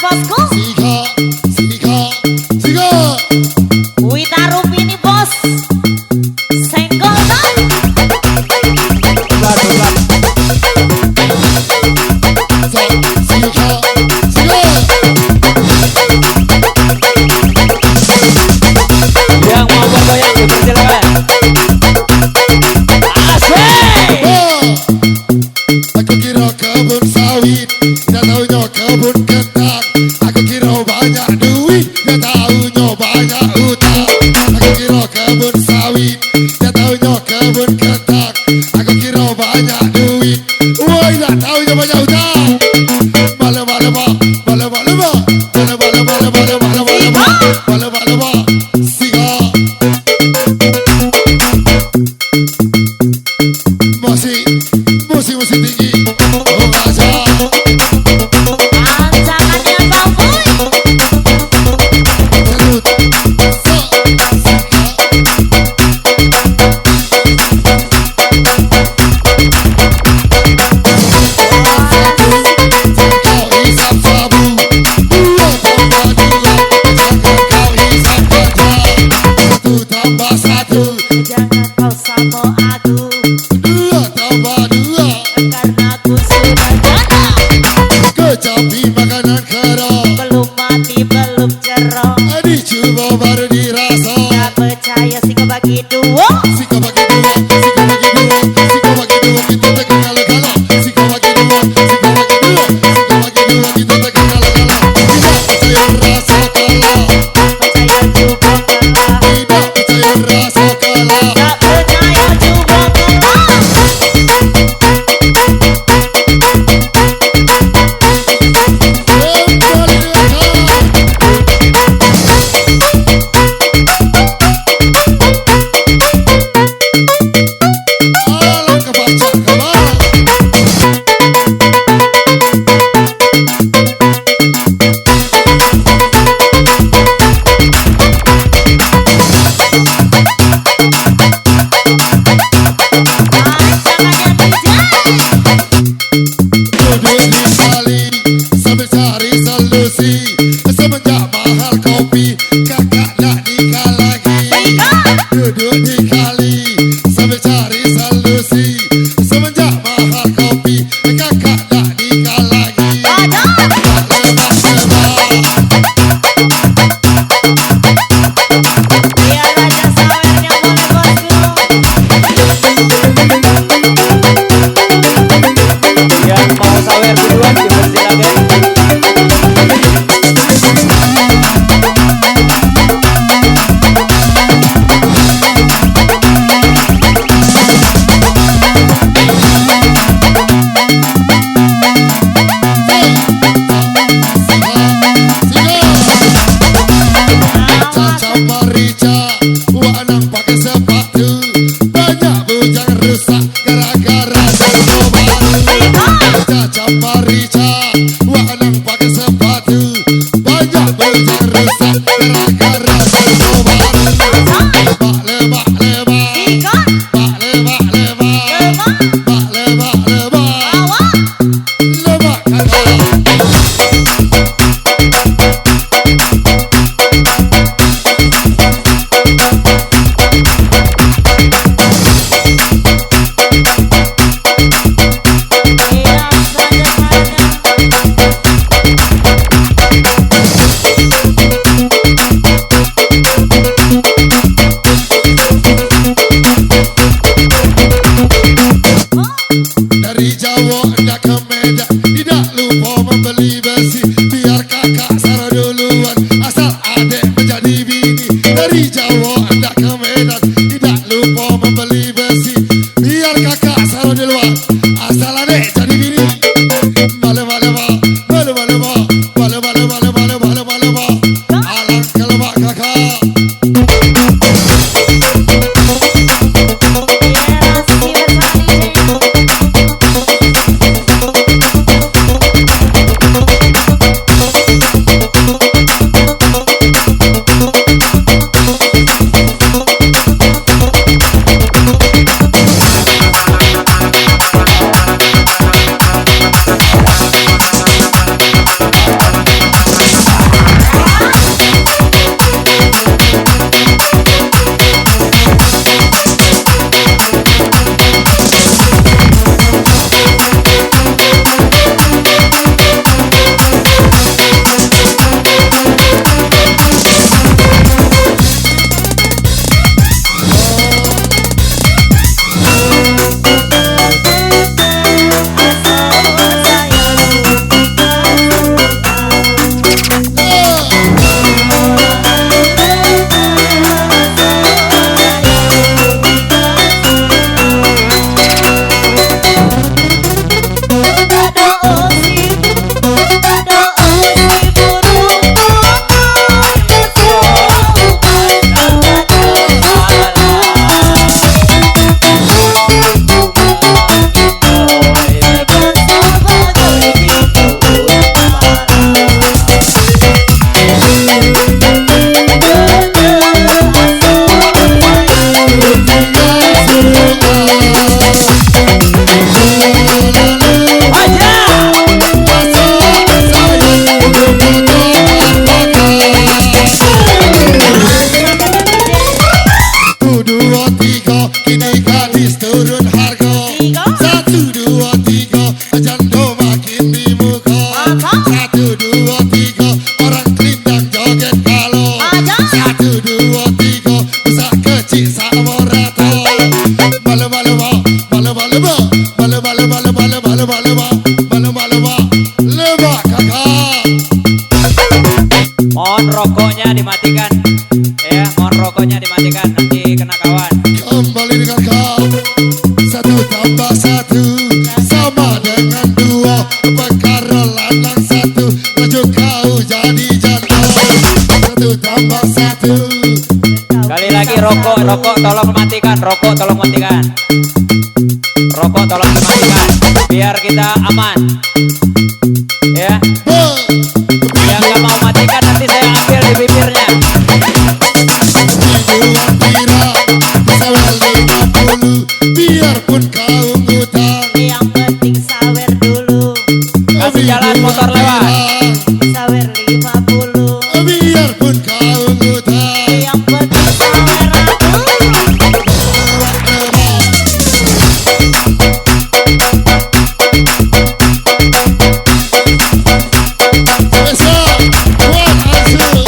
bosku. Siga. Wita Rupini bos. Senggol dong. Yang mau bergoyang dipersilakan. Asik. Aku kira kebun sawit, dia taunya kebun kentang. Aku kira banyak duit, dia taunya banyak utang. Aku kira kebun sawit, dia taunya kebun kentang. Aku kira banyak duit, woi dia taunya banyak utang. Siga. Musik tinggi. Oh raja. Ancamannya Bang Boy. Kau hisap sabu, 2 tambah 1, 1 tambah 1, Jangan kau sama aku, 2 tambah 2. karena aku sudah janda. Kecapi makanan kera, Belum mati belum cerah. dicoba baru dirasa. Tak percaya sih kau bagi dua. Sika bagi dua, kita tekan kala-kala. Sika bagi dua, kita tekan kala-kala. Tidak percaya rasa kalah, Percaya juga kalah. tidak percaya rasa kalah. Tak percaya juga kalah. Alam kebaca kabar. Ancamannya tidak. Duduk di Bali sambil cari solusi. Semenjak mahal kopi, kakak nak nikah lagi. Duduk di kali sambil cari solusi. Semenjak mahal kopi, kakak nak nikah lagi. Biar aja sawernya boleh bosku. Yang mau sawer duluan dipersilakan. Caca Marica, wanang pakai sepatu, banyak bujang rusak gara-gara serba baru. Caca Marica, wanang pakai sepatu, banyak bujang rusak gara-gara serba baru. Lebak lebak lebak, Tiga, bak lebak lebak, lima, bak lebak lebak, awak. lebak kakak. Biar saja saja. Dari Jawa hendak ke Medan, tidak lupa membeli besi. Biar kakak sara duluan, asal adik menjadi bini. Dari Jawa hendak ke Medan, tidak lupa membeli besi. Biar kakak sara duluan, asal adik jadi bini. Alang kelebak kakak. Biar si bersani. rokoknya dimatikan. Ya, mohon rokoknya dimatikan nanti kena kawan. Kembali dengan kau. Satu tambah satu sama dengan dua. Perkara lanang satu laju kau jadi jantan. Satu tambah satu. Kali lagi rokok tolong matikan, rokok tolong matikan. Rokok tolong dimatikan biar kita aman. Ya, yang nggak mau matikan nanti saya ambil di bibirnya. Hidup pira sawer 50. Biarpun kau ngutang. Yang penting sawer dulu. Kasih jalan motor lewat. Sawer 50. Biarpun kau ngutang. Yang penting sawer dulu. Besar, kuat hasil.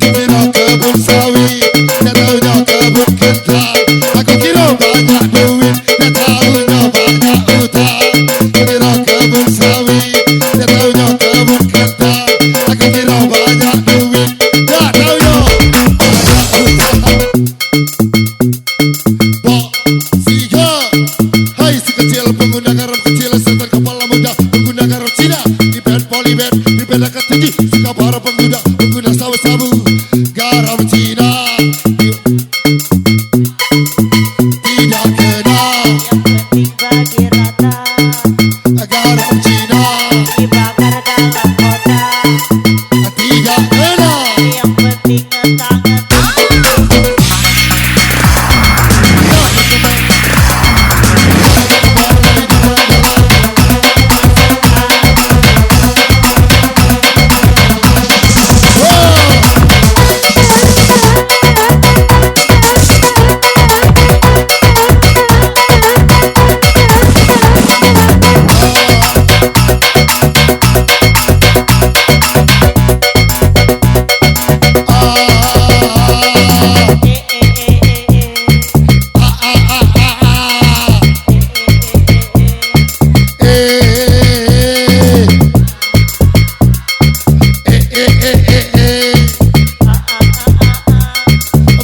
Kira kebun sawit, dia taunya kebun kentang. Aku kira banyak duit, dia taunya banyak utang. Kira kebun sawit, dia taunya kebun kentang. Aku kira banyak duit, dia taunya banyak utang. Pak Siga, hai si kecil pengguna garam kecil setan kepala muda pengguna garam Cina di band polyband di band angkat tinggi suka para pengguna sabu-sabu garam Cina tidak kenal Yang penting bagi rata. garam Cina Dibakar dalam kotak. tidak kenal. Yang penting ngetang-ngetang.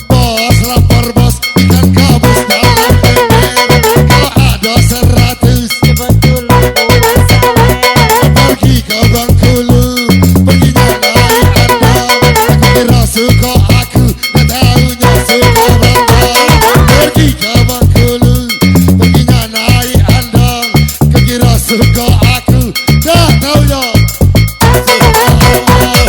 Bos lapar bos ikan gabus dalam ember. Kalau ada 100 Cepet dulu pulang sawer. pergi ke Bengkulu, perginya naik andong. Aku kira suka aku, dia taunya suka randang. Pergi ke Bengkulu, perginya naik andong. Aku kira suka aku, dia taunya suka andong.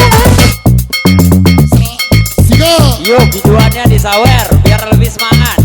Siga. Yuk, biduannya disawer biar lebih semangat.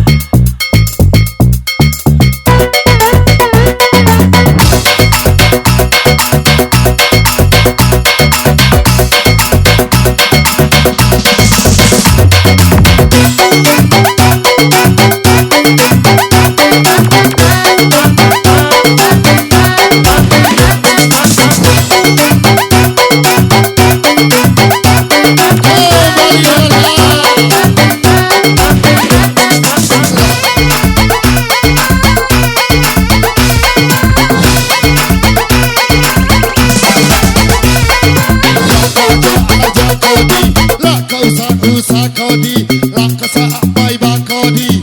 Usah kodi, lah kesampai bakodi.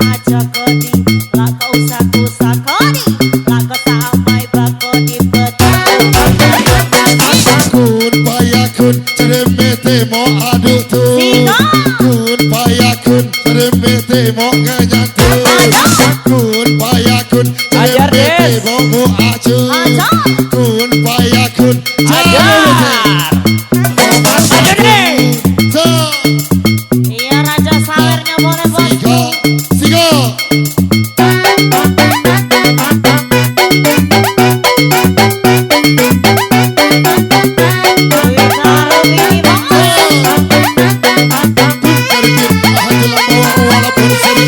Aja kodi, lah kau usah kodi, lah kau sampai bakodi betul. Kun payakun, ceremete mo aduk tu. Siga. Kun payakun, ceremete mo kenyantun. Kun payakun, Ajar, ceremete Des. mo acun. Ajar. Kun payakun, Ajar. Ajar deh. Iya raja sawernya boleh bosku. Siga. Duit karo bini bos.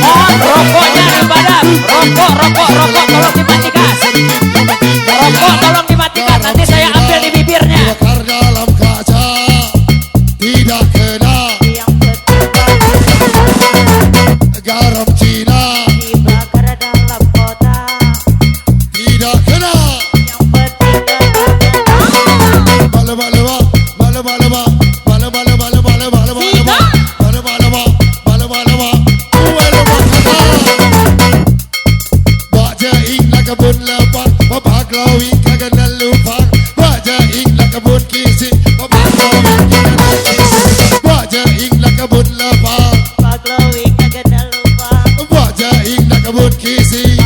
Mohon rokoknya dipadam. Rokok tolong dimatikan. Rokok tolong dimatikan. Nanti saya ambil di bibirnya. Bakar dalam kaca, tidak kena. Yang penting bagi garam Cina dibakar dalam kota. tidak kena. Yang penting Bala-bala-ba, bala-bala-ba, bala-bala-bala, bala-bala-bala, bala-bala-ba, bala-bala-ba, bala-bala-ba. Baca ing nak kebun lepak, bapak glowing kagak nak lupa. Baca ing nak kebun kisi, bapak glowing kagak nak kisi. Baca ing nak kebun lepak, Pak Glowing kagak ada lupa. baca ing nak kebun kisi.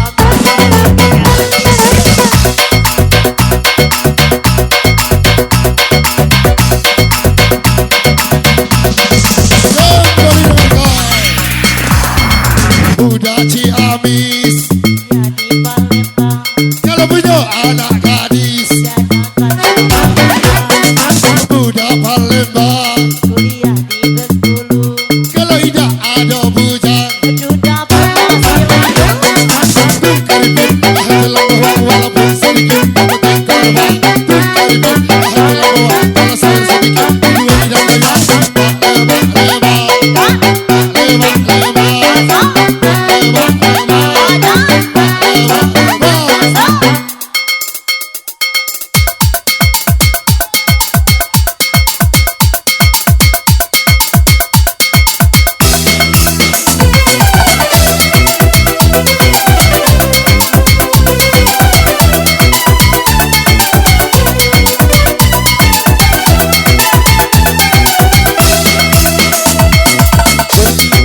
Budak Ciamis, Ya di Palembang kalau punya anak gadis, budak Palembang. kuliah di Bengkulu. Kalau tidak ada bujang, Sudah berhasil karibin dalam bawah walaupun sedikit penting korban. Karibin dalam bawah kalau saya sedikit dua tidak banyak. Lemak, lemak, lemak, lemak,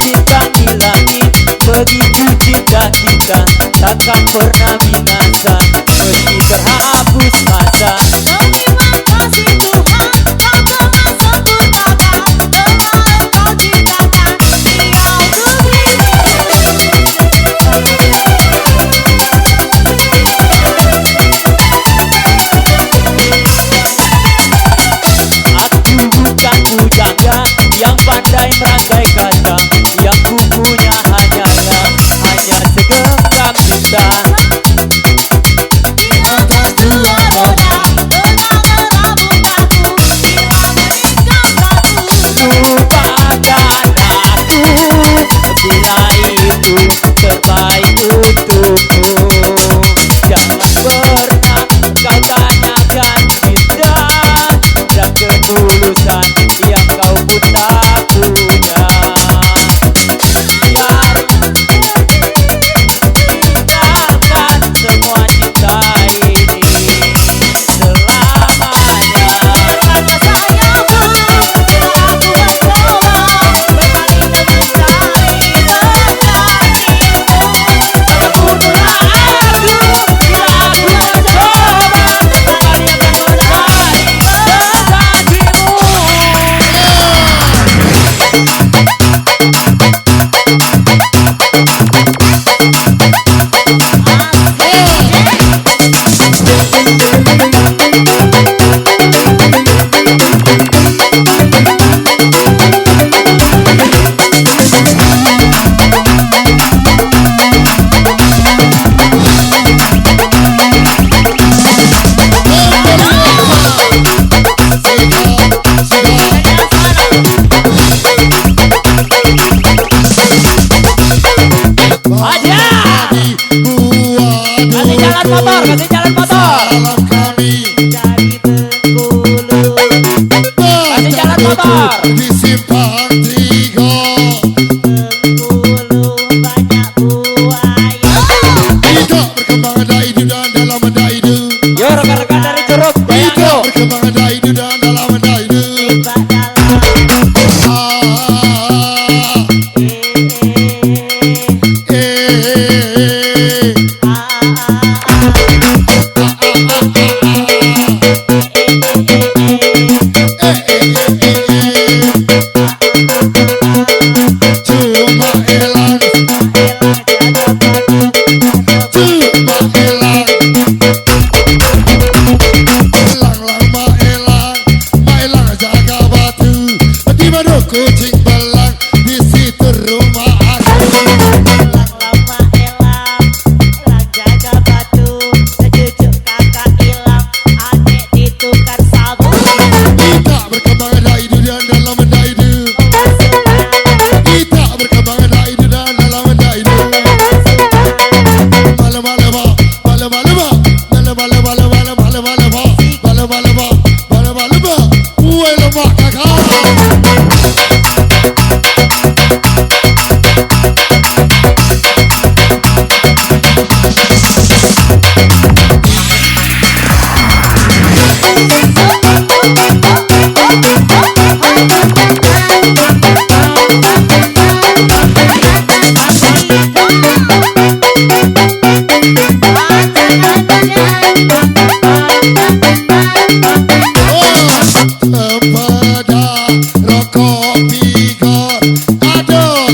Cinta di langit, begitu cinta kita takkan pernah binasa meski terhapus masa. Terima kasih Tuhan, kau telah sempurnakan telah engkau ciptakan siau Aku bukan pujangga yang pandai merangkai kata, yang ku punya hanya segenggam cinta.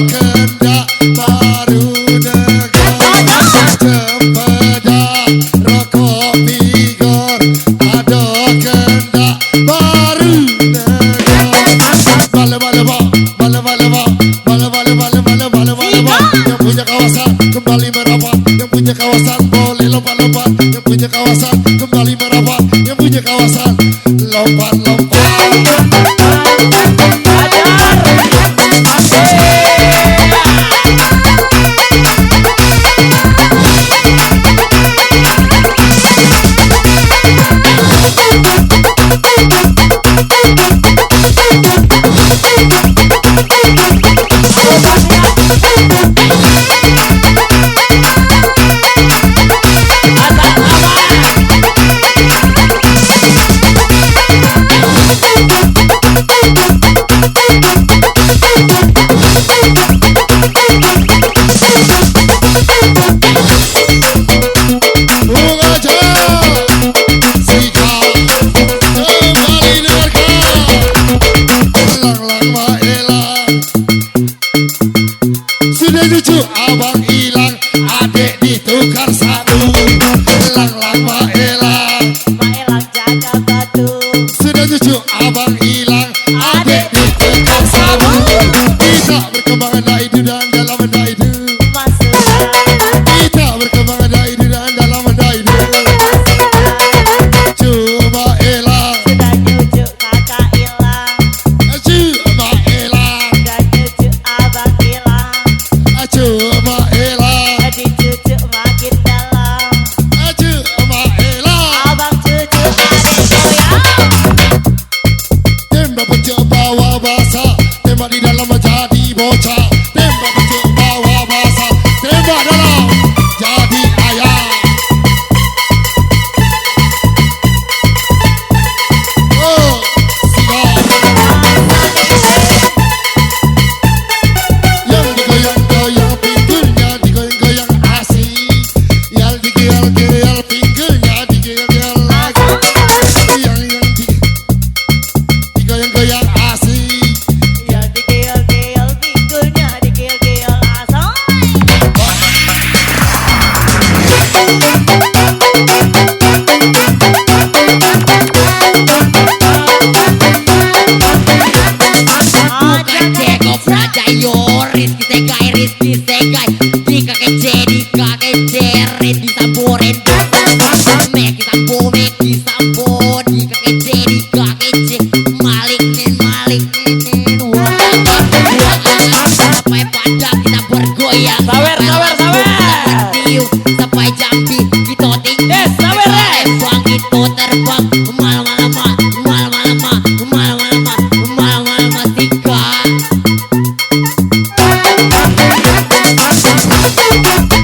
kendak baru negara cempedak rokok vigor ada kendak baru negara yang punya kawasan kembali merapat yang punya kawasan boleh lompat-lompat yang punya kawasan kembali merapat yang punya kawasan lompat-lompat abang hilang, adik ditukar satu. Elang lama elang, Maelang jaga batu. sudah cucu abang hilang, adik ditukar satu. Kita berkembang anda itu dan dalam anda itu. Masuklah, Kita berkembang anda itu dan dalam anda itu. Cuma elang, sudah nyucuk kakak hilang, cuma elang, sudah nyucuk abang hilang, cuma elang, dicucuk makin dalam. cuma elang. Abang cucuk adik goyang. Tembak pecah bawa basah, tembak di dalam jadi bocah. Tembak pecah bawa basah, tembak dalam jadi ayam. Oh, siap. Yang digoyang-goyang pinggulnya, digoyang-goyang asik. Yang digoyang-goyang pinggulnya, digoyang-goyang lagi. Yang digoyang-goyang asik. Yang dikeol-keol pinggulnya, dikeol-keol asoy. Ceko praja yo Rizky segai Dika kece Rizky samboren Meki sambo Dika kece Malik nen Wah sampai padang kita bergoyang Sawer. Bertiup sampai Jambi kita tinggi Sawer. Terbang kita terbang malam-malam tiga